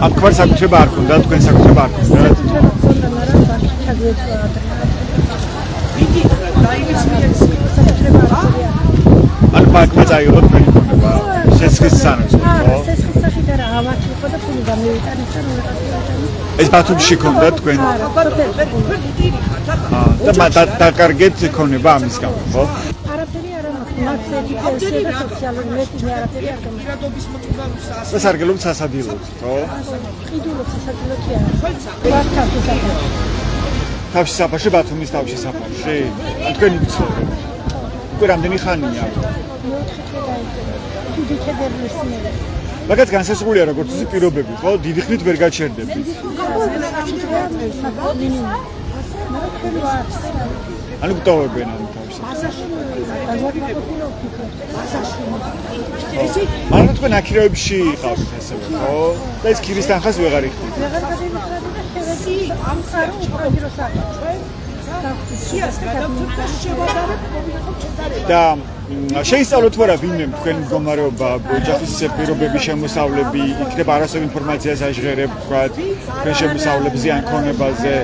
ამ თქვენ საკუთრება არ ქონდა, თქვენ საკუთრება არ ქონდა. ან ბაკმა წაიღო თქვენი ქონება. სესხის სანაცვლოდ, ხო? სესხისში და რა ავაჩი იყო და ფული გამივიტანეს და ეს ბათუმში ქონდა თქვენ? და დაკარგეთ ქონება ამის გამო, ხო? არაფერი არ მაქვს. მათ ედიკაცია და სოციალური მეტინი არაფერი არ გამოდის. და სარგებლობთ სასადილოდ, ხო? ყიდულობს სასადილოთი არა. ვართავში საფარში. თავში საფარში, ბათუმის თავში საფარში. თქვენი ცხოვრება. უკვე რამდენი ხანია? 4 დღე დაიწყო. დიდი ჩადერნის მერე. მაგაც განსაზღვრულია როგორც ის პირობები, ხო? დიდი ხნით ვერ გაჩერდები. ანუ გტოვებენ ამ თავში. მაგრამ თქვენ აქირევებში იყავით ასევე, ხო? და ეს ქირის თანხას ვეღარ იხდით. და შეისწავლოთ ვარა ვინმე თქვენ მდგომარეობა, ოჯახის პირობების შემოსავლები, იქნება არასოდეს ინფორმაციას აჟღერებ, თქვა თქვენ შემოსავლებზე ან ქონებაზე.